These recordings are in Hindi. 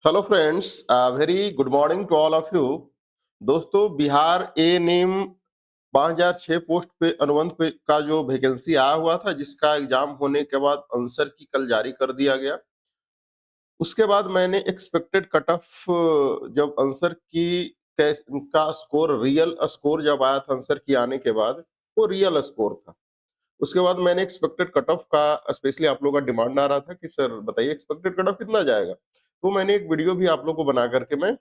Hello friends, very good morning to all of you. दोस्तों, बिहार एएनएम 5006 पोस्ट पे अनुबंध पे का जो वैकेंसी आया हुआ था, जिसका एग्जाम होने के बाद आंसर की कल जारी कर दिया गया। उसके बाद मैंने एक्सपेक्टेड कट ऑफ जब आंसर की का स्कोर, रियल स्कोर जब आया था आंसर की आने के बाद, वो रियल स्कोर था। उसके बाद मैंने एक्सपेक्टेड कट ऑफ का स्पेशली आप लोगों का डिमांड आ रहा था कि सर बताइए एक्सपेक्टेड कट ऑफ कितना जाएगा। तो मैंने एक वीडियो भी आप लोग को बना करके मैं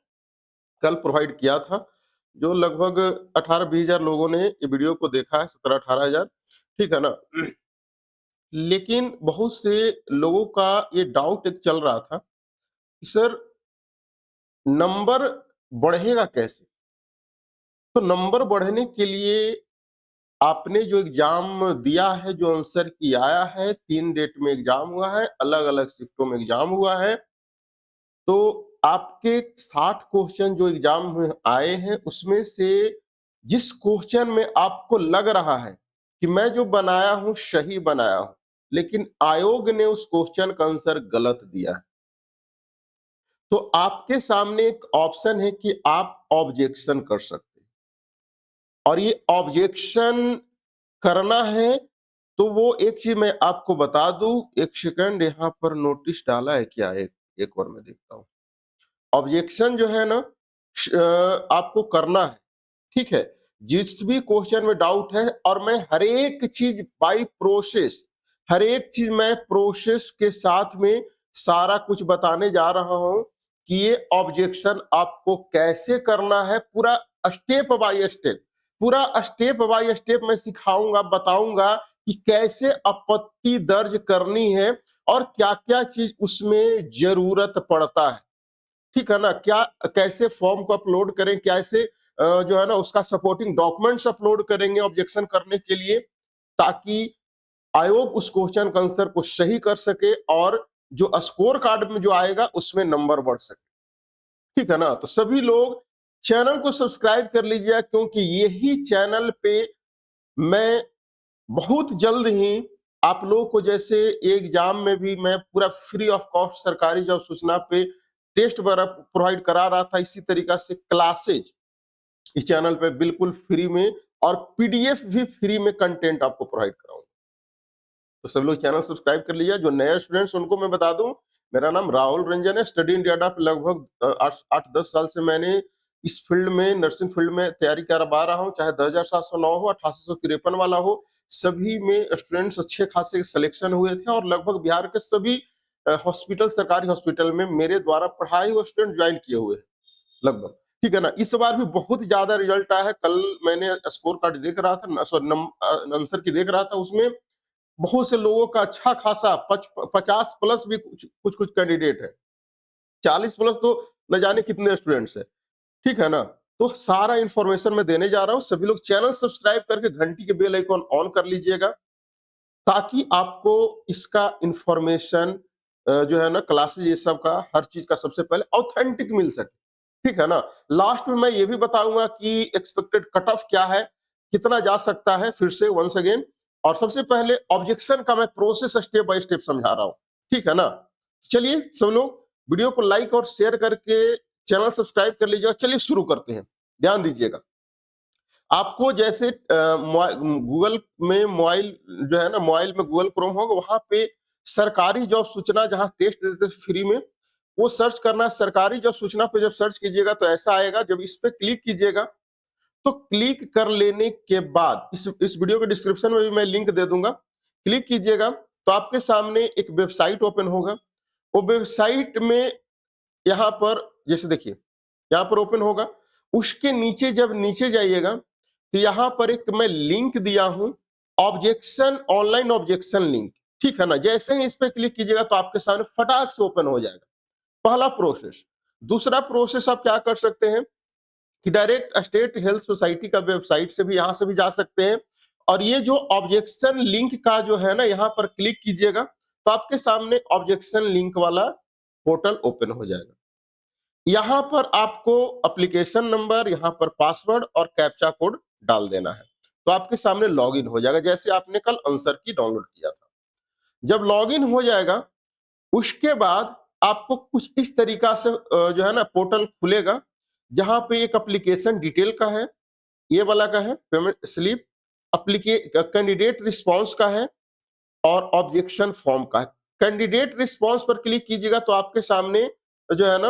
कल प्रोवाइड किया था, जो लगभग 18-20 हजार लोगों ने ये वीडियो को देखा है, 17-18 हजार, ठीक है ना। लेकिन बहुत से लोगों का ये डाउट एक चल रहा था कि सर नंबर बढ़ेगा कैसे। तो नंबर बढ़ने के लिए आपने जो एग्जाम दिया है, जो आंसर की आया है, 3 डेट में एग्जाम हुआ है, अलग-अलग शिफ्टों में एग्जाम हुआ है। तो आपके 60 क्वेश्चन जो एग्जाम में आए हैं, उसमें से जिस क्वेश्चन में आपको लग रहा है कि मैं जो बनाया हूं सही बनाया हूं, लेकिन आयोग ने उस क्वेश्चन का आंसर गलत दिया है, तो आपके सामने एक ऑप्शन है कि आप ऑब्जेक्शन कर सकते हैं। और ये ऑब्जेक्शन करना है, तो वो एक चीज मैं आपको बता दूं। एक सेकंड, यहाँ पर नोटिस डाला है क्या? एक एक बार मैं देखता हूँ। ऑब्जेक्शन जो है ना, आपको करना है, ठीक है। जिस भी क्वेश्चन में डाउट है, और मैं हर एक चीज बाय प्रोसेस, हर एक चीज मैं प्रोसेस के साथ में सारा कुछ बताने जा रहा हूं कि ये ऑब्जेक्शन आपको कैसे करना है, पूरा स्टेप बाय स्टेप, पूरा स्टेप बाय स्टेप मैं सिखाऊंगा, बताऊंगा कि कैसे आपत्ति दर्ज करनी है और क्या क्या चीज उसमें जरूरत पड़ता है, ठीक है ना। क्या कैसे फॉर्म को अपलोड करें, कैसे जो है ना उसका सपोर्टिंग डॉक्यूमेंट्स अपलोड करेंगे ऑब्जेक्शन करने के लिए, ताकि आयोग उस क्वेश्चन का आंसर को सही कर सके और जो स्कोर कार्ड में जो आएगा उसमें नंबर बढ़ सके, ठीक है ना। तो सभी लोग चैनल को सब्सक्राइब कर लीजिए, क्योंकि यही चैनल पे मैं बहुत जल्द ही आप लोगों को, जैसे एग्जाम में भी मैं पूरा फ्री ऑफ कॉस्ट सरकारी जॉब सूचना पे टेस्ट वगैरह प्रोवाइड करा रहा था, इसी तरीका से क्लासेज इस चैनल पे बिल्कुल फ्री में, और पीडीएफ भी फ्री में कंटेंट आपको प्रोवाइड कराऊंगा। तो सब लोग चैनल सब्सक्राइब कर लीजिए। जो नए स्टूडेंट्स उनको मैं बता दूं, मेरा नाम राहुल रंजन है। स्टडी इंडिया पे लगभग 8-10 साल से मैंने इस फील्ड में, नर्सिंग फील्ड में तैयारी करवा रहा हूं, चाहे 2709 हो, 8853 वाला हो। सभी में स्टूडेंट्स अच्छे खासे सिलेक्शन हुए थे, और लगभग बिहार के सभी हॉस्पिटल, सरकारी हॉस्पिटल में मेरे द्वारा पढ़ाए हुए स्टूडेंट ज्वाइन किए हुए हैं लगभग, ठीक है ना। इस बार भी बहुत ज्यादा रिजल्ट आया है। कल मैंने स्कोर कार्ड देख रहा था, सॉरी आंसर की देख रहा था, उसमें बहुत से लोगों का अच्छा खासा 50 प्लस भी कुछ कुछ कैंडिडेट है, 40 प्लस तो न जाने कितने स्टूडेंट्स है, ठीक है ना। तो सारा इंफॉर्मेशन मैं देने जा रहा हूं। सभी लोग चैनल सब्सक्राइब करके घंटी के बेल आइकॉन ऑन कर लीजिएगा, ताकि आपको इसका इंफॉर्मेशन जो है ना, क्लासेज ये सब का, हर चीज का सबसे पहले ऑथेंटिक मिल सके, ठीक है ना। लास्ट में मैं ये भी बताऊंगा कि एक्सपेक्टेड कट ऑफ क्या है, कितना जा सकता है, फिर से वंस अगेन। और सबसे पहले ऑब्जेक्शन का मैं प्रोसेस स्टेप बाय स्टेप समझा रहा हूं, ठीक है ना। चलिए सब लोग वीडियो को लाइक और शेयर करके चैनल सब्सक्राइब कर लीजिए, और चलिए शुरू करते हैं। ध्यान दीजिएगा, आपको जैसे गूगल में मोबाइल जो है ना, मोबाइल में गूगल क्रोम होगा, वहां पे सरकारी जॉब सूचना, जहां टेस्ट देते थे फ्री में, वो सर्च करना है। सरकारी जॉब सूचना पे जब सर्च कीजिएगा तो ऐसा आएगा। जब इस पे क्लिक कीजिएगा, तो क्लिक कर लेने के बाद इस वीडियो के डिस्क्रिप्शन में भी मैं लिंक दे दूंगा। क्लिक कीजिएगा तो आपके सामने एक वेबसाइट ओपन होगा। वो वेबसाइट में यहाँ पर जैसे देखिए, यहाँ पर ओपन होगा। उसके नीचे जब नीचे जाइएगा, तो यहाँ पर एक मैं लिंक दिया हूं, ऑब्जेक्शन, ऑनलाइन ऑब्जेक्शन लिंक, ठीक है ना। जैसे ही इस पे क्लिक कीजिएगा तो आपके सामने फटाक से ओपन हो जाएगा, पहला प्रोसेस। दूसरा प्रोसेस आप क्या कर सकते हैं कि डायरेक्ट स्टेट हेल्थ सोसाइटी का वेबसाइट से भी, यहां से भी जा सकते हैं। और ये जो ऑब्जेक्शन लिंक का जो है ना, यहाँ पर क्लिक कीजिएगा तो आपके सामने ऑब्जेक्शन लिंक वाला पोर्टल ओपन हो जाएगा। यहां पर आपको एप्लीकेशन नंबर, यहां पर पासवर्ड और कैप्चा कोड डाल देना है, तो आपके सामने लॉगिन हो जाएगा, जैसे आपने कल आंसर की डाउनलोड किया था। जब लॉगिन हो जाएगा, उसके बाद आपको कुछ इस तरीका से जो है ना पोर्टल खुलेगा, जहां पे एक एप्लीकेशन डिटेल का है, ये वाला का है, पेमेंट स्लिप, एप्लीके कैंडिडेट रिस्पांस का है और ऑब्जेक्शन फॉर्म का है। कैंडिडेट रिस्पांस पर क्लिक कीजिएगा तो आपके सामने जो है ना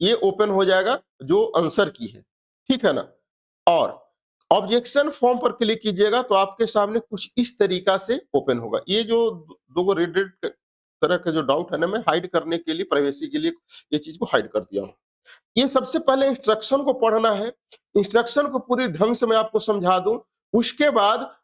ये ओपन हो जाएगा जो आंसर की है, ठीक है ना। और ऑब्जेक्शन फॉर्म पर क्लिक कीजिएगा तो आपके सामने कुछ इस तरीका से ओपन होगा। ये जो दो गो रेड रेड तरह के जो डाउट है ना, मैं हाइड करने के लिए, प्राइवेसी के लिए ये चीज को हाइड कर दिया हूं। ये सबसे पहले इंस्ट्रक्शन को पढ़ना है, इंस्ट्रक्शन को पूरी ढंग से मैं आपको समझा दूं। उसके बाद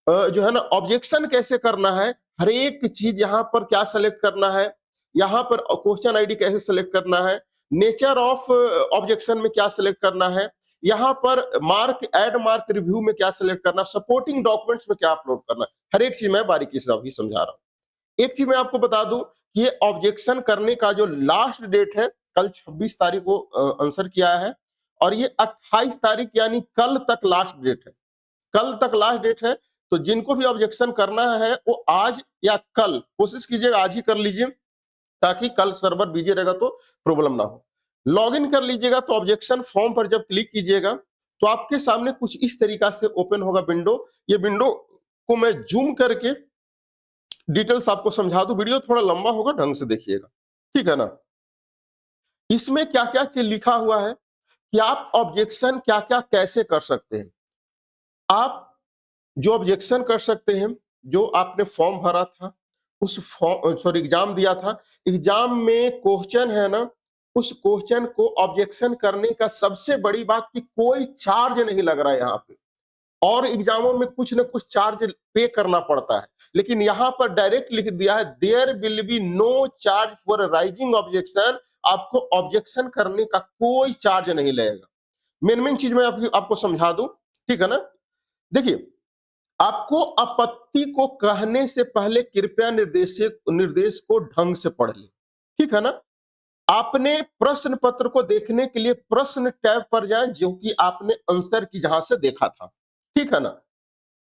जो है ना ऑब्जेक्शन कैसे करना है, हर एक चीज यहाँ पर क्या सेलेक्ट करना है, यहाँ पर क्वेश्चन आईडी कैसे सेलेक्ट करना है, नेचर ऑफ ऑब्जेक्शन में क्या सेलेक्ट करना है, यहाँ पर मार्क ऐड मार्क रिव्यू में क्या सेलेक्ट करना, सपोर्टिंग डॉक्यूमेंट्स में क्या अपलोड करना, हर एक चीज मैं बारीकी से अभी समझा रहा हूँ। एक चीज मैं आपको बता दूं कि ये ऑब्जेक्शन करने का जो लास्ट डेट है, कल 26 तारीख को आंसर किया है और ये 28 तारीख यानी कल तक लास्ट डेट है। कल तक लास्ट डेट है, तो जिनको भी ऑब्जेक्शन करना है वो आज या कल कोशिश कीजिएगा, आज ही कर लीजिए ताकि कल सर्वर बिजी रहेगा तो प्रॉब्लम ना हो। लॉग इन कर लीजिएगा तो ऑब्जेक्शन फॉर्म पर जब क्लिक कीजिएगा तो आपके सामने कुछ इस तरीका से ओपन होगा विंडो। ये विंडो को मैं जूम करके डिटेल्स आपको समझा दूं, वीडियो थोड़ा लंबा होगा, ढंग से देखिएगा, ठीक है ना। इसमें क्या क्या चीज लिखा हुआ है कि आप ऑब्जेक्शन क्या क्या कैसे कर सकते हैं। आप जो ऑब्जेक्शन कर सकते हैं, जो आपने फॉर्म भरा था, उस फॉर्म सॉरी एग्जाम दिया था, एग्जाम में क्वेश्चन है ना, उस क्वेश्चन को ऑब्जेक्शन करने का सबसे बड़ी बात कि कोई चार्ज नहीं लग रहा है यहाँ पे। और एग्जामों में कुछ ना कुछ चार्ज पे करना पड़ता है, लेकिन यहाँ पर डायरेक्ट लिख दिया है there will be no charge for raising objection. आपको ऑब्जेक्शन करने का कोई चार्ज नहीं लगेगा। मेन मेन चीज मैं आपको समझा दूं, ठीक है ना। देखिए, आपको आपत्ति को कहने से पहले कृपया निर्देश को ढंग से पढ़ लें, ठीक है ना। आपने प्रश्न पत्र को देखने के लिए प्रश्न टैब पर जाएं, जो कि आपने आंसर की जहां से देखा था, ठीक है ना।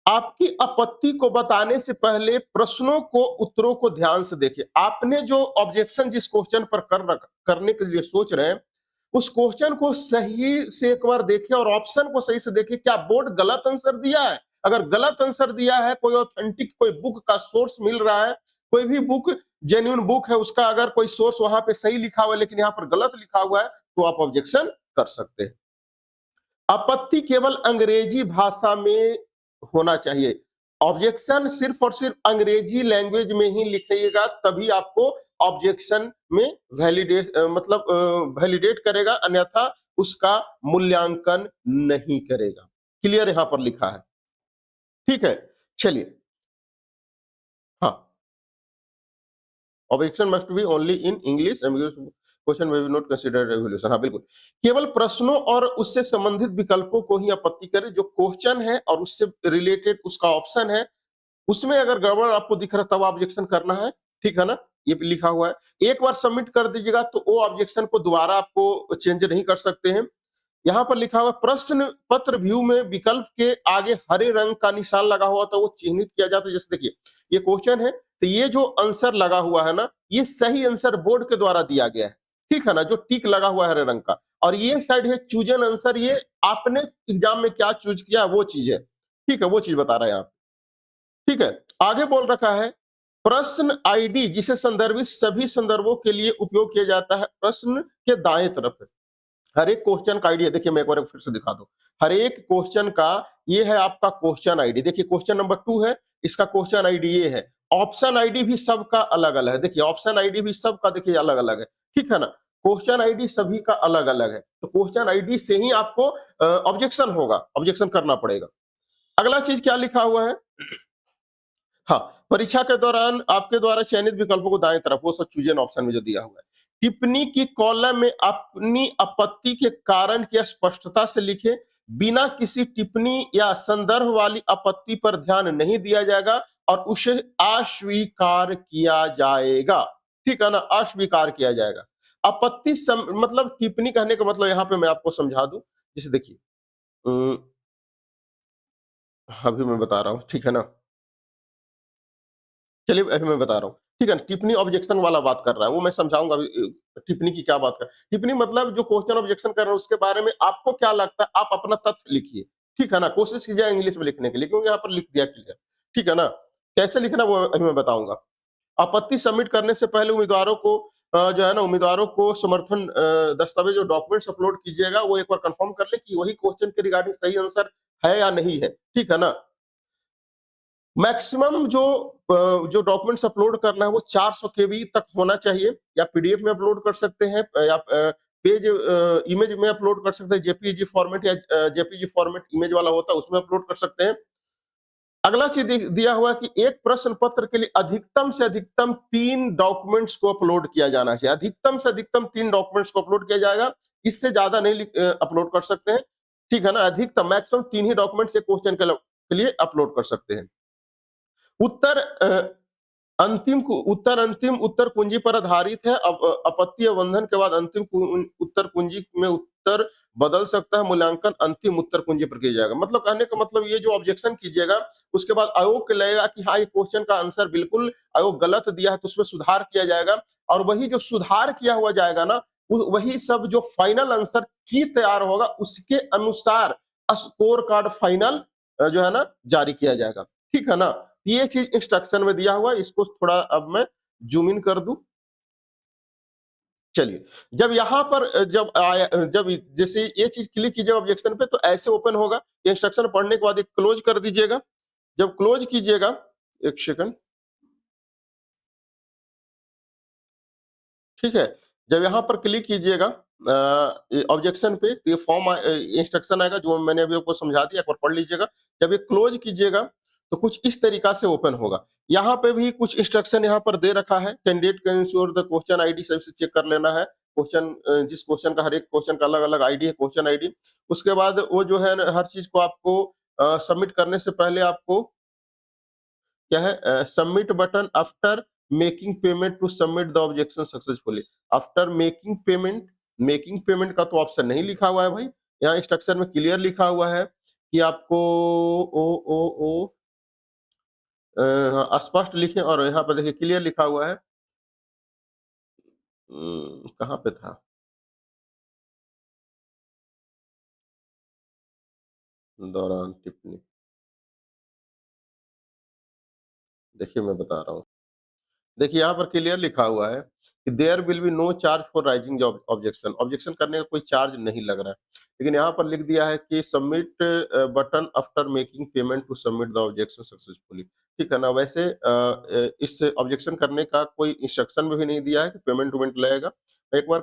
आपकी आपत्ति को बताने से पहले प्रश्नों को उत्तरों को ध्यान से देखिए। आपने जो ऑब्जेक्शन जिस क्वेश्चन पर करने के लिए सोच रहे हैं, उस क्वेश्चन को सही से एक बार देखें और ऑप्शन को सही से देखें। क्या बोर्ड गलत आंसर दिया है? अगर गलत आंसर दिया है, कोई ऑथेंटिक कोई बुक का सोर्स मिल रहा है, कोई भी बुक जेन्युइन बुक है, उसका अगर कोई सोर्स वहां पे सही लिखा हुआ है लेकिन यहाँ पर गलत लिखा हुआ है, तो आप ऑब्जेक्शन कर सकते हैं। आपत्ति केवल अंग्रेजी भाषा में होना चाहिए। ऑब्जेक्शन सिर्फ और सिर्फ अंग्रेजी लैंग्वेज में ही लिखिएगा, तभी आपको ऑब्जेक्शन में वैलिडेट करेगा, अन्यथा उसका मूल्यांकन नहीं करेगा। क्लियर यहां पर लिखा है, ठीक है। चलिए, हाँ, objection must be only in English, question में बी नॉट कंसीडर्ड रेवोल्यूशन। हाँ बिल्कुल, केवल प्रश्नों और उससे संबंधित विकल्पों को ही आपत्ति करें। जो क्वेश्चन है और उससे रिलेटेड उसका ऑप्शन है, उसमें अगर गड़बड़ आपको दिख रहा तब ऑब्जेक्शन करना है, ठीक है ना। ये भी लिखा हुआ है। एक बार सबमिट कर दीजिएगा तो वो ऑब्जेक्शन को दोबारा आपको चेंज नहीं कर सकते हैं। यहाँ पर लिखा हुआ प्रश्न पत्र व्यू में विकल्प के आगे हरे रंग का निशान लगा हुआ था, वो चिन्हित किया जाता है। जैसे देखिए, ये क्वेश्चन है तो ये जो आंसर लगा हुआ है ना, ये सही आंसर बोर्ड के द्वारा दिया गया है, ठीक है ना, जो टिक लगा हुआ है हरे रंग का। और ये साइड है चूजन आंसर, ये आपने एग्जाम में क्या चूज किया वो चीज है, ठीक है, वो चीज बता रहा है यहाँ, ठीक है। आगे बोल रखा है प्रश्न आईडी जिसे संदर्भित सभी संदर्भों के लिए उपयोग किया जाता है, प्रश्न के दाएं तरफ है। हर एक क्वेश्चन का आईडी है, देखिए मैं एक बार फिर से दिखा दूं। हर एक क्वेश्चन का ये है आपका क्वेश्चन आईडी। देखिए क्वेश्चन नंबर 2 है, इसका क्वेश्चन आईडी ये है। ऑप्शन आईडी भी सबका अलग अलग है, देखिए ऑप्शन आईडी भी सबका देखिए अलग अलग है, ठीक है ना। क्वेश्चन आईडी सभी का अलग अलग है, तो क्वेश्चन आईडी से ही आपको ऑब्जेक्शन होगा, ऑब्जेक्शन करना पड़ेगा। अगला चीज क्या लिखा हुआ है, हाँ, परीक्षा के दौरान आपके द्वारा चयनित विकल्पों को दाएं तरफ, वो सब चूजन ऑप्शन में जो दिया हुआ है। टिप्पणी की कॉलम में अपनी आपत्ति के कारण की स्पष्टता से लिखें। बिना किसी टिप्पणी या संदर्भ वाली आपत्ति पर ध्यान नहीं दिया जाएगा और उसे अस्वीकार किया जाएगा, ठीक है ना, अस्वीकार किया जाएगा। आपत्ति मतलब टिप्पणी कहने का मतलब यहाँ पे मैं आपको समझा दूं। जैसे देखिए, अभी मैं बता रहा हूं, ठीक है ना। चलिए अभी मैं बता रहा हूं। ठीक है, टिप्पणी ऑब्जेक्शन वाला बात कर रहा है, वो मैं समझाऊंगा अभी। टिप्पणी की क्या बात कर, टिप्पणी मतलब जो क्वेश्चन ऑब्जेक्शन कर रहे हैं उसके बारे में आपको क्या लगता है, आप अपना तथ्य लिखिए। ठीक है ना, कोशिश कीजिए इंग्लिश में लिखने के लिए, क्योंकि यहाँ पर लिख दिया क्लियर। ठीक है ना, कैसे लिखना वो अभी मैं बताऊंगा। आपत्ति सबमिट करने से पहले उम्मीदवारों को जो है ना, उम्मीदवारों को समर्थन दस्तावेज और डॉक्यूमेंट्स अपलोड कीजिएगा, वो एक बार कंफर्म कर ले कि वही क्वेश्चन के रिगार्डिंग सही आंसर है या नहीं है। ठीक है ना, मैक्सिमम जो डॉक्यूमेंट्स अपलोड करना है वो 400 केबी तक होना चाहिए, या पीडीएफ में अपलोड कर सकते हैं, या पेज इमेज में अपलोड कर सकते हैं, जेपीईजी फॉर्मेट या जेपीईजी फॉर्मेट इमेज वाला होता है उसमें अपलोड कर सकते हैं। अगला चीज दिया हुआ कि एक प्रश्न पत्र के लिए अधिकतम से अधिकतम 3 डॉक्यूमेंट्स को अपलोड किया जाना चाहिए। अधिकतम से अधिकतम 3 डॉक्यूमेंट्स को अपलोड किया जाएगा, इससे ज्यादा नहीं अपलोड कर सकते हैं। ठीक है ना, अधिकतम मैक्सिमम 3 ही डॉक्यूमेंट्स एक क्वेश्चन के लिए अपलोड कर सकते हैं। उत्तर अंतिम उत्तर कुंजी पर आधारित है। अब आपत्ति अवंधन के बाद अंतिम उत्तर कुंजी में उत्तर बदल सकता है, मूल्यांकन अंतिम उत्तर कुंजी पर किया जाएगा। मतलब कहने का मतलब ये, जो ऑब्जेक्शन कीजिएगा उसके बाद आयोग को लगेगा कि हाँ, ये क्वेश्चन का आंसर बिल्कुल आयोग गलत दिया है, तो उसमें सुधार किया जाएगा, और वही जो सुधार किया हुआ जाएगा ना, वही सब जो फाइनल आंसर की तैयार होगा उसके अनुसार स्कोर कार्ड फाइनल जो है ना जारी किया जाएगा। ठीक है ना, ये चीज इंस्ट्रक्शन में दिया हुआ है, इसको थोड़ा अब मैं जूम इन कर दूं। चलिए, जब यहां पर जब आया, जब जैसे ये चीज क्लिक कीजिएगा ऑब्जेक्शन पे तो ऐसे ओपन होगा। इंस्ट्रक्शन पढ़ने के बाद एक क्लोज कर दीजिएगा। जब क्लोज कीजिएगा, एक सेकंड, ठीक है, जब यहां पर क्लिक कीजिएगा ऑब्जेक्शन पे, तो ये फॉर्म इंस्ट्रक्शन आएगा जो मैंने अभी आपको समझा दिया, एक बार पढ़ लीजिएगा। जब ये क्लोज कीजिएगा तो कुछ इस तरीका से ओपन होगा। यहाँ पे भी कुछ इंस्ट्रक्शन यहाँ पर दे रखा है। Candidate can ensure the question ID सही से चेक कर लेना है। क्वेश्चन जिस क्वेश्चन का, हर एक क्वेश्चन का अलग अलग आईडी है, क्वेश्चन आईडी। उसके बाद वो जो है हर चीज को आपको सबमिट करने से पहले आपको क्या है, submit button after making payment to submit the objection successfully. After making payment का तो ऑप्शन नहीं लिखा हुआ है भाई। यहाँ इंस्ट्रक्शन में क्लियर लिखा हुआ है कि आपको ओ ओ ओ हाँ, स्पष्ट लिखें, और यहाँ पर देखिए क्लियर लिखा हुआ है। कहाँ पे था, दौरान टिप्पणी, देखिए मैं बता रहा हूँ। देखिए यहाँ पर क्लियर लिखा हुआ है कि there will be no charge for raising objection. Objection करने का कोई चार्ज नहीं लग रहा है, लेकिन यहाँ पर लिख दिया है कि submit button after making payment to submit the objection successfully. ठीक है ना, वैसे इस ऑब्जेक्शन करने का कोई इंस्ट्रक्शन में भी नहीं दिया है कि पेमेंट वेमेंट लगेगा। मैं एक बार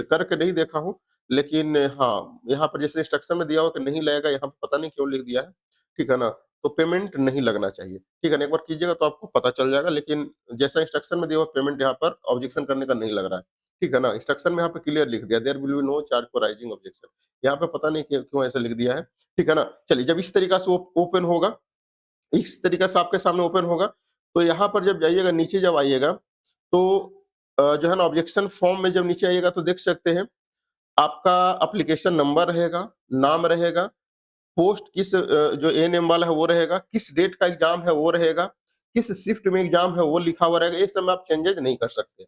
करके नहीं देखा हूँ, लेकिन हाँ, यहाँ पर जैसे इंस्ट्रक्शन में दिया हुआ कि नहीं लगेगा, यहाँ पर पता नहीं क्यों लिख दिया है। ठीक है ना, तो पेमेंट नहीं लगना चाहिए। ठीक है ना, एक बार कीजिएगा तो आपको पता चल जाएगा, लेकिन जैसा इंस्ट्रक्शन में दिया हुआ पेमेंट यहाँ पर ऑब्जेक्शन करने का नहीं लग रहा है। ठीक है ना, इंस्ट्रक्शन में यहाँ पे क्लियर लिख दिया, there will be no charge for raising objection. यहाँ पे पता नहीं क्यों ऐसा लिख दिया है। ठीक है ना, चलिए, जब इस तरीका से ओपन होगा, इस तरीका से आपके सामने ओपन होगा, तो यहाँ पर जब जाइएगा, नीचे जब आइएगा, तो जो है ना ऑब्जेक्शन फॉर्म में जब नीचे आइएगा तो देख सकते हैं आपका एप्लीकेशन नंबर रहेगा, नाम रहेगा, पोस्ट किस जो एएनएम वाला है वो रहेगा, किस डेट का एग्जाम है वो रहेगा, किस शिफ्ट में एग्जाम है वो लिखा हुआ रहेगा। ये सब में आप चेंजेस नहीं कर सकते।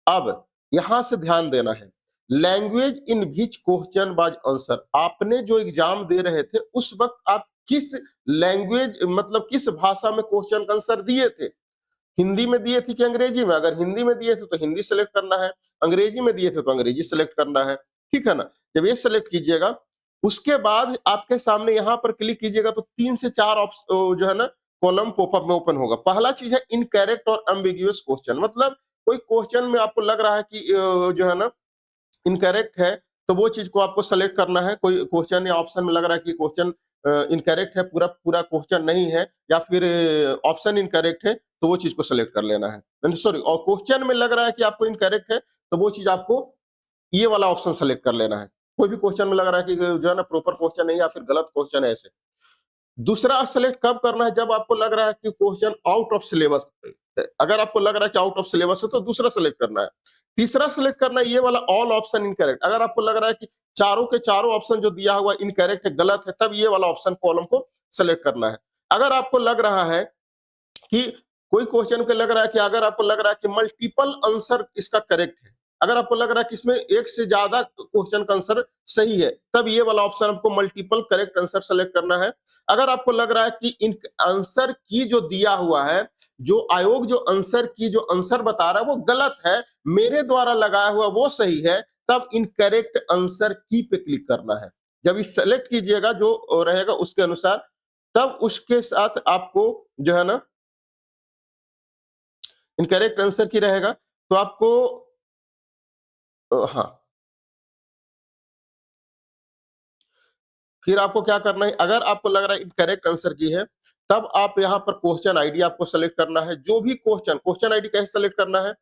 अब यहां से ध्यान देना है, language in which question was answer. आपने जो एग्जाम दे रहे थे उस वक्त आप किस लैंग्वेज, मतलब किस भाषा में क्वेश्चन का आंसर दिए थे। हिंदी में दिए थे कि अंग्रेजी में? अगर हिंदी में दिए थे तो हिंदी सेलेक्ट करना है, अंग्रेजी में दिए थे तो अंग्रेजी सेलेक्ट करना है। ठीक है ना, जब ये सेलेक्ट कीजिएगा, उसके बाद आपके सामने यहाँ पर क्लिक कीजिएगा तो 3 से 4 ऑप्शन जो है ना कॉलम पॉपअप में ओपन होगा। पहला चीज है इनकरेक्ट और एम्बिगुअस क्वेश्चन, मतलब कोई क्वेश्चन में आपको लग रहा है कि जो है ना इनकरेक्ट है, तो वो चीज को आपको सेलेक्ट करना है। कोई क्वेश्चन या ऑप्शन में लग रहा है कि क्वेश्चन इनकरेक्ट है, पूरा पूरा क्वेश्चन नहीं है, या फिर ऑप्शन इनकरेक्ट है, तो वो चीज को सेलेक्ट कर लेना है। सॉरी, और क्वेश्चन में लग रहा है कि आपको इनकरेक्ट है, तो वो चीज आपको ये वाला ऑप्शन सेलेक्ट कर लेना है। कोई भी क्वेश्चन में लग रहा है कि जो है ना प्रॉपर क्वेश्चन है या फिर गलत क्वेश्चन है, ऐसे। दूसरा सेलेक्ट कब करना है? जब आपको लग रहा है कि क्वेश्चन आउट ऑफ सिलेबस, अगर आपको लग रहा है कि आउट ऑफ सिलेबस है तो दूसरा सेलेक्ट करना है। तीसरा सेलेक्ट करना है ये वाला ऑल ऑप्शन इनकरेक्ट। अगर आपको लग रहा है कि चारों के चारों ऑप्शन जो दिया हुआ इनकरेक्ट है, गलत है, तब ये वाला ऑप्शन कॉलम को सेलेक्ट करना है। अगर आपको लग रहा है कि कोई क्वेश्चन को लग रहा है कि अगर आपको लग रहा है कि मल्टीपल आंसर इसका करेक्ट है, अगर आपको लग रहा है कि इसमें एक से ज्यादा क्वेश्चन का आंसर सही है, तब ये वाला ऑप्शन आपको मल्टीपल करेक्ट आंसर सेलेक्ट करना है। अगर आपको लग रहा है कि इन आंसर की जो दिया हुआ है, जो आयोग जो आंसर की जो आंसर बता रहा है वो गलत है, मेरे द्वारा लगाया हुआ वो सही है, तब इनकरेक्ट आंसर की पे क्लिक करना है। जब इस सेलेक्ट कीजिएगा जो रहेगा उसके अनुसार, तब उसके साथ आपको जो है ना इनकरेक्ट आंसर की रहेगा, तो आपको हाँ, फिर आपको क्या करना है, अगर आपको लग रहा है इनकरेक्ट आंसर की है, तब आप यहाँ पर क्वेश्चन आईडी आपको सेलेक्ट करना है। जो भी क्वेश्चन आईडी कैसे सेलेक्ट करना है,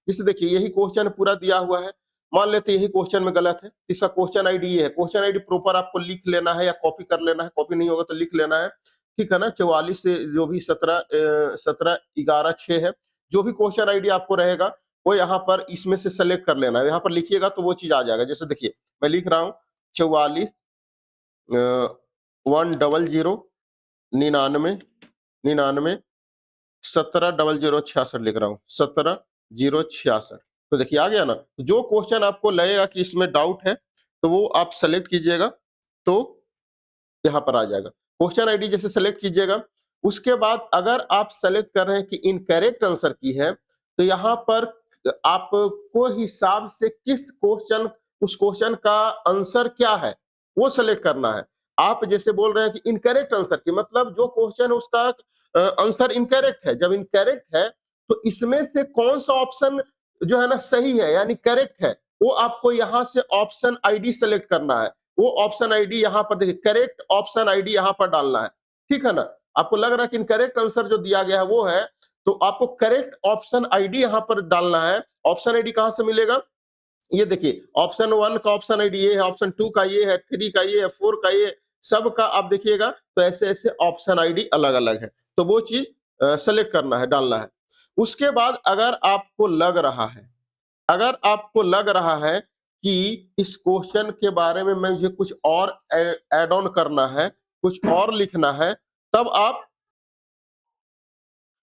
जैसे देखिए यही क्वेश्चन पूरा दिया हुआ है, मान लेते हैं यही क्वेश्चन में गलत है, इसका क्वेश्चन आईडी ये है, क्वेश्चन आईडी प्रॉपर आपको लिख लेना है या कॉपी कर लेना है, कॉपी नहीं होगा तो लिख लेना है, ठीक है ना। 44 से जो भी 17 11 6 है, जो भी क्वेश्चन आईडी आपको रहेगा वो यहाँ पर इसमें से सेलेक्ट कर लेना है, यहाँ पर लिखिएगा तो वो चीज आ जाएगा। जैसे देखिए मैं लिख रहा हूँ 44 100 99 17 0066 लिख रहा हूँ, 17 066। तो देखिए आ गया ना। तो जो क्वेश्चन आपको लगेगा कि इसमें डाउट है, तो वो आप सेलेक्ट कीजिएगा, तो यहाँ पर आ जाएगा। क्वेश्चन आईडी जैसे सेलेक्ट कीजिएगा, उसके बाद अगर आप सेलेक्ट कर रहे हैं कि इनकरेक्ट आंसर की है, तो यहाँ पर आपको हिसाब से किस क्वेश्चन, उस क्वेश्चन का आंसर क्या है वो सेलेक्ट करना है। आप जैसे बोल रहे हैं कि इनकरेक्ट आंसर की, मतलब जो क्वेश्चन है उसका आंसर इनकरेक्ट है। जब इनकरेक्ट है तो इसमें से कौन सा ऑप्शन जो है ना सही है यानी करेक्ट है, वो आपको यहां से ऑप्शन आईडी सेलेक्ट करना है। वो ऑप्शन आईडी यहाँ पर देखिए, करेक्ट ऑप्शन आईडी यहाँ पर डालना है, ठीक है ना। आपको लग रहा है कि इनकरेक्ट आंसर जो दिया गया है वो है, तो आपको करेक्ट ऑप्शन आईडी यहाँ पर डालना है। ऑप्शन आईडी कहां से मिलेगा, ये देखिए ऑप्शन 1 का ऑप्शन आईडी ये है, ऑप्शन 2 का ये है, 3 का ये है, 4 का ये, सब का आप देखिएगा तो ऐसे ऐसे ऑप्शन आईडी अलग अलग है, तो वो चीज सेलेक्ट करना है, डालना है। उसके बाद अगर आपको लग रहा है कि इस क्वेश्चन के बारे में मुझे कुछ और ऐड ऑन करना है, कुछ और लिखना है, तब आप,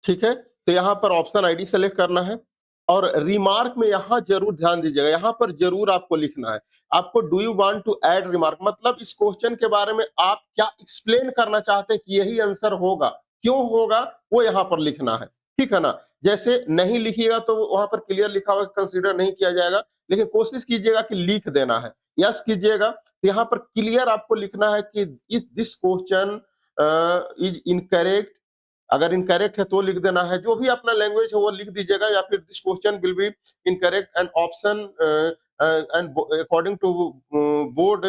ठीक है, तो यहाँ पर ऑप्शन आईडी सेलेक्ट करना है। और रिमार्क में यहाँ जरूर ध्यान दीजिएगा, यहाँ पर जरूर आपको लिखना है, आपको do you want to add remark, मतलब इस क्वेश्चन के बारे में आप क्या एक्सप्लेन करना चाहते हैं कि यही आंसर होगा, क्यों होगा, वो यहाँ पर लिखना है, ठीक है ना। जैसे नहीं लिखिएगा तो वहां पर क्लियर लिखा हुआ कंसीडर नहीं किया जाएगा, लेकिन कोशिश कीजिएगा कि लिख देना है, यस कीजिएगा। तो यहाँ पर क्लियर आपको लिखना है कि इस दिस क्वेश्चन इज इनकरेक्ट, अगर इनकरेक्ट है तो लिख देना है, जो भी अपना लैंग्वेज है वो लिख दीजिएगा, या फिर this question will be incorrect and option and according to board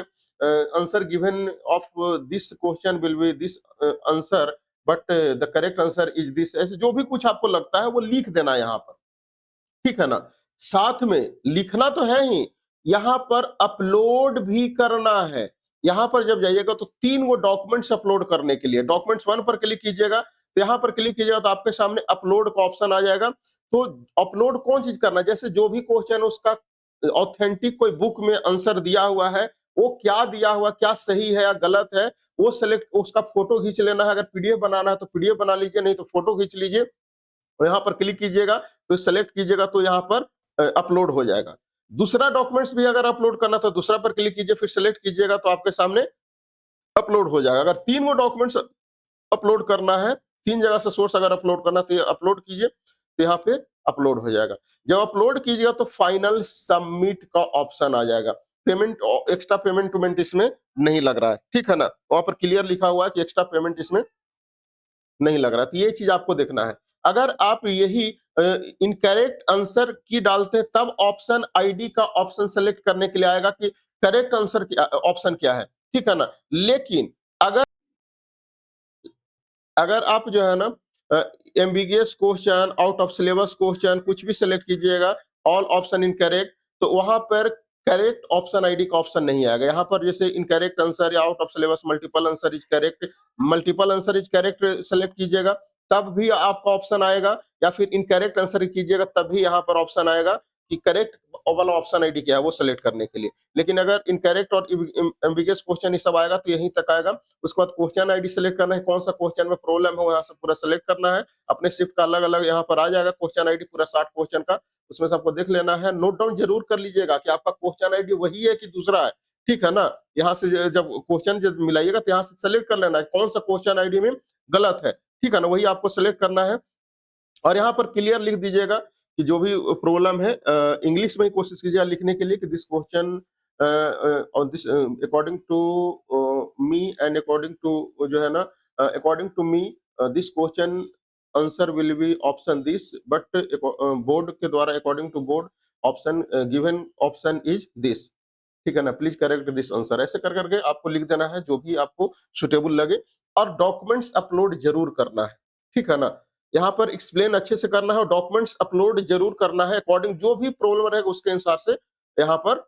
answer given of this question will be this answer, but the correct answer is this, ऐसे जो भी कुछ आपको लगता है वो लिख देना यहाँ पर, ठीक है ना। साथ में लिखना तो है ही, यहाँ पर अपलोड भी करना है। यहाँ पर जब जाइएगा तो 3 वो डॉक्यूमेंट्स अपलोड करने के लिए, डॉक्यूमेंट्स 1 पर क्लिक कीजिएगा, तो यहाँ पर क्लिक कीजिएगा तो आपके सामने अपलोड का ऑप्शन आ जाएगा। तो अपलोड कौन चीज करना है, जैसे जो भी क्वेश्चन उसका ऑथेंटिक कोई बुक में आंसर दिया हुआ है, वो क्या दिया हुआ, क्या सही है या गलत है, वो सेलेक्ट, उसका फोटो खींच लेना है। अगर पीडीएफ बनाना है तो पीडीएफ बना लीजिए, नहीं तो फोटो खींच लीजिए, तो यहाँ पर क्लिक कीजिएगा, तो सेलेक्ट कीजिएगा तो यहाँ पर अपलोड हो जाएगा। दूसरा डॉक्यूमेंट्स भी अगर अपलोड करना तो दूसरा पर क्लिक कीजिए, फिर सेलेक्ट कीजिएगा तो आपके सामने अपलोड हो जाएगा। अगर 3 वो डॉक्यूमेंट्स अपलोड करना है, 3 जगह से सोर्स अगर अपलोड करना तो अपलोड कीजिए, तो यहाँ पे अपलोड हो जाएगा। जब अपलोड कीजिएगा तो फाइनल सबमिट का ऑप्शन आ जाएगा। पेमेंट, एक्स्ट्रा पेमेंट इसमें नहीं लग रहा है, ठीक है ना, वहां पर क्लियर लिखा हुआ है कि एक्स्ट्रा पेमेंट इसमें नहीं लग रहा, तो ये चीज आपको देखना है। अगर आप यही इनकरेक्ट आंसर की डालते हैं, तब ऑप्शन आईडी का ऑप्शन सेलेक्ट करने के लिए आएगा कि करेक्ट आंसर ऑप्शन क्या है, ठीक है ना। लेकिन अगर अगर आप जो है ना ambiguous question, out of syllabus question कुछ भी सेलेक्ट कीजिएगा, ऑल ऑप्शन इनकरेक्ट, तो वहां पर करेक्ट ऑप्शन आईडी का ऑप्शन नहीं आएगा। यहाँ पर जैसे इनकरेक्ट आंसर या out of syllabus multiple answer is correct, multiple answer is correct select कीजिएगा तब भी आपका ऑप्शन आएगा, या फिर इनकरेक्ट आंसर कीजिएगा तब भी यहाँ पर ऑप्शन आएगा कि करेक्ट वाला ऑप्शन आईडी क्या है वो सेलेक्ट करने के लिए। लेकिन अगर इनकरेक्ट और एम्बिगुअस क्वेश्चन ये सब आएगा तो यहीं तक आएगा। उसके बाद क्वेश्चन आईडी सेलेक्ट करना है, कौन सा क्वेश्चन में प्रॉब्लम है वो यहाँ से पूरा सेलेक्ट करना है। अपने शिफ्ट का अलग-अलग यहाँ पर आ जाएगा क्वेश्चन आईडी पूरा 60 क्वेश्चन का, उसमें से आपको देख लेना है। नोट डाउन जरूर कर लीजिएगा कि आपका क्वेश्चन आईडी वही है कि दूसरा है, ठीक है ना? यहाँ से जब क्वेश्चन जब मिलाइएगा तो यहाँ से सेलेक्ट कर लेना है कौन सा क्वेश्चन आईडी में गलत है, ठीक है ना? वही आपको सेलेक्ट करना है और यहाँ पर क्लियर लिख दीजिएगा कि जो भी प्रॉब्लम है इंग्लिश में ही कोशिश कीजिएगा लिखने के लिए कि दिस क्वेश्चन और this according to me and according to जो है ना according to me this question answer will be option this but board के द्वारा according to board option given option is this, ठीक है ना? Please correct this answer. ऐसे कर करके आपको लिख देना है जो भी आपको सुटेबल लगे और डॉक्यूमेंट्स अपलोड जरूर करना है, ठीक है ना? यहाँ पर एक्सप्लेन अच्छे से करना है और डॉक्यूमेंट्स अपलोड जरूर करना है अकॉर्डिंग जो भी प्रॉब्लम रहेगा उसके अनुसार से यहाँ पर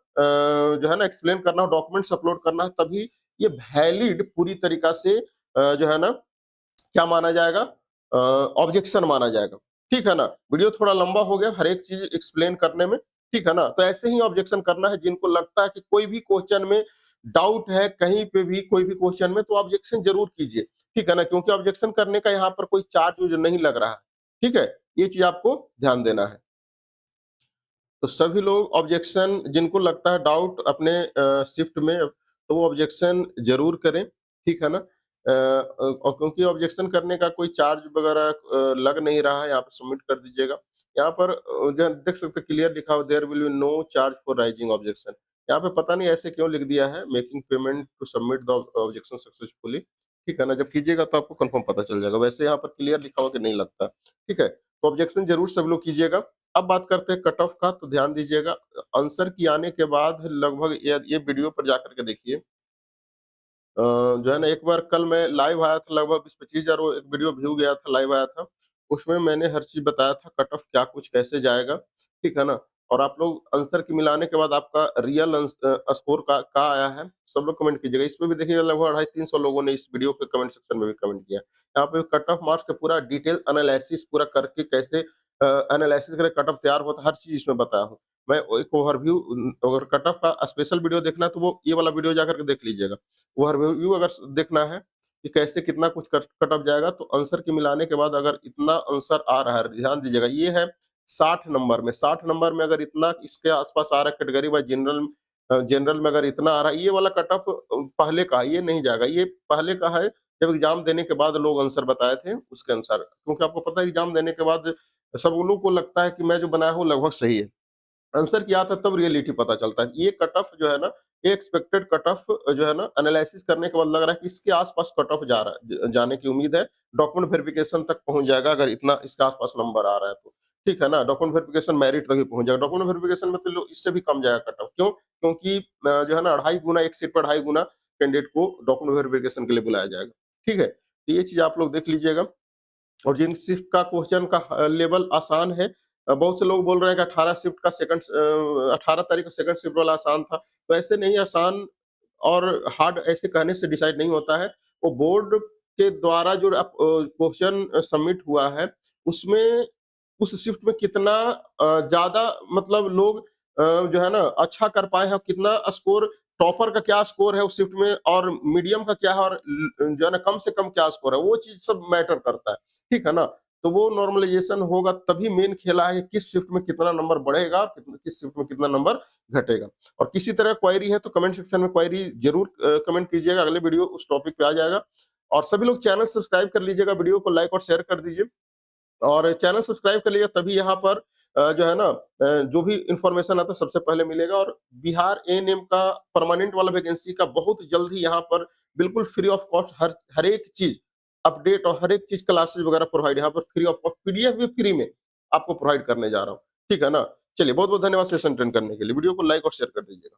जो है ना एक्सप्लेन करना है, डॉक्यूमेंट्स अपलोड करना है, तभी ये वैलिड पूरी तरीका से जो है ना क्या माना जाएगा, ऑब्जेक्शन माना जाएगा, ठीक है ना? वीडियो थोड़ा लंबा हो गया हर एक चीज एक्सप्लेन करने में, ठीक है ना? तो ऐसे ही ऑब्जेक्शन करना है जिनको लगता है कि कोई भी क्वेश्चन में डाउट है कहीं पे भी कोई भी क्वेश्चन में तो ऑब्जेक्शन जरूर कीजिए, ठीक है ना? क्योंकि ऑब्जेक्शन करने का यहाँ पर कोई चार्ज नहीं लग रहा है, ठीक है? ये चीज आपको ध्यान देना है। तो सभी लोग ऑब्जेक्शन जिनको लगता है डाउट अपने शिफ्ट में तो वो ऑब्जेक्शन जरूर करें, ठीक है ना? और क्योंकि ऑब्जेक्शन करने का कोई चार्ज वगैरह लग नहीं रहा है, यहाँ पे सबमिट कर दीजिएगा। यहाँ पर जो देख सकते क्लियर लिखा हुआ there will be no charge for raising objection. यहाँ पे पता नहीं ऐसे क्यों लिख दिया है, making payment to submit the objection successfully, ठीक है ना? जब कीजिएगा तो आपको कंफर्म पता चल जाएगा। वैसे यहाँ पर क्लियर लिखा हुआ कि नहीं लगता, ठीक है? तो ऑब्जेक्शन जरूर सब लोग कीजिएगा। अब बात करते हैं कट ऑफ का, तो ध्यान दीजिएगा आंसर की आने के बाद लगभग ये वीडियो पर जाकर के देखिए जो है ना एक बार कल मैं लाइव आया था लगभग 20-25 हजार वो एक वीडियो व्यू गया था, लाइव आया था। उसमें मैंने हर चीज़ बताया था कट ऑफ क्या कुछ कैसे जाएगा, ठीक है ना? और आप लोग आंसर की मिलाने के बाद आपका रियल स्कोर का आया है, सब लोग कमेंट कीजिएगा। इसमें भी देखिएगा लगभग 250-300 लोगों ने इस वीडियो के कमेंट सेक्शन में भी कमेंट किया। यहाँ पे कट ऑफ मार्क्स का पूरा डिटेल एनालिसिस पूरा करके कैसे एनालिसिस करके कट ऑफ तैयार होता है, हर चीज़ इसमें बताया हूँ। मैं एक ओवरव्यू अगर कट ऑफ का स्पेशल वीडियो देखना है तो वो ये वाला वीडियो जाकर के देख लीजिएगा। ओवरव्यू अगर देखना है कि कैसे कितना कुछ कट ऑफ जाएगा तो आंसर के मिलाने के बाद अगर इतना आंसर आ रहा है, ध्यान दीजिएगा ये है 60 नंबर में, 60 नंबर में अगर इतना इसके आसपास आ रहा है कैटेगरी वाइज जनरल में अगर इतना आ रहा है, ये वाला कट ऑफ पहले का है, ये नहीं जाएगा, ये पहले का है जब एग्जाम देने के बाद लोग आंसर बताए थे उसके अनुसार, क्योंकि आपको पता है एग्जाम देने के बाद सब लोगों को लगता है कि मैं जो बनाया हूँ लगभग सही है। आंसर किया था तब रियलिटी पता चलता है। ये कट ऑफ जो है ना, ये एक्सपेक्टेड कट ऑफ जो है ना एनालिसिस करने के बाद लग रहा है कि इसके आस-पास कट ऑफ जा रहा है जाने की उम्मीद है। डॉक्यूमेंट वेरिफिकेशन तक पहुँच जाएगा अगर इतना इसके आस-पास नंबर आ रहा है तो। ठीक है ना? डॉक्यूमेंट वेरिफिकेशन मेरिट तक भी पहुँच जाएगा। डॉक्यूमेंट वेरिफिकेशन में तो लो इससे भी कम जाएगा कट ऑफ। क्यों? क्योंकि जो है ना 2.5 गुना एक सीट पर 2.5 गुना कैंडिडेट को डॉक्यूमेंट वेरिफिकेशन के लिए बुलाया जाएगा। ठीक है? तो ये चीज़ आप लोग देख लीजिएगा। और जिन शिफ्ट का क्वेश्चन का लेवल आसान है बहुत से लोग बोल रहे हैं कि 18 शिफ्ट का 18 तारीख का सेकंड शिफ्ट वाला आसान था, तो ऐसे नहीं आसान और हार्ड ऐसे कहने से डिसाइड नहीं होता है। वो बोर्ड के द्वारा जो क्वेश्चन सबमिट हुआ है, उसमें उस शिफ्ट में कितना ज़्यादा मतलब लोग जो है ना अच्छा कर पाए हैं, कितना स्कोर टॉपर का क्या स्कोर है उस शिफ्ट में और मीडियम का क्या है और जो है ना कम से कम क्या स्कोर है, वो चीज़ सब मैटर करता है। ठीक है ना? तो वो नॉर्मलाइजेशन होगा तभी मेन खेला है किस शिफ्ट में कितना नंबर बढ़ेगा, किस शिफ्ट में कितना नंबर घटेगा। और किसी तरह क्वेरी है तो कमेंट सेक्शन में क्वेरी जरूर कमेंट कीजिएगा, अगले वीडियो उस टॉपिक पे आ जाएगा। और सभी लोग चैनल सब्सक्राइब कर लीजिएगा, वीडियो को लाइक और शेयर कर दीजिए और चैनल सब्सक्राइब कर लीजिएगा तभी यहाँ पर जो है ना जो भी इंफॉर्मेशन आता है सबसे पहले मिलेगा। और बिहार एएनएम का परमानेंट वाला वैकेंसी का बहुत जल्द ही यहाँ पर बिल्कुल फ्री ऑफ कॉस्ट हर एक चीज अपडेट और हर एक चीज क्लासेस वगैरह प्रोवाइड यहाँ पर फ्री ऑफ कॉस्ट पीडीएफ भी फ्री में आपको प्रोवाइड करने जा रहा हूँ। ठीक है ना? चलिए बहुत बहुत धन्यवाद सेशन अटेंड करने के लिए, वीडियो को लाइक और शेयर कर दीजिएगा।